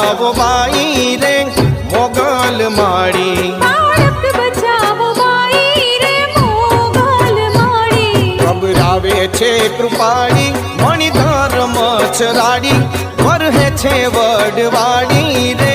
બચાવો બાઈ રે મોગલ માળી, બાળક બચાવો બાઈ રે મોગલ માળી, ખબરાવે છે કૃપાળી મણિધર મચ્છરાળી, વરહે છે વડવાળી રે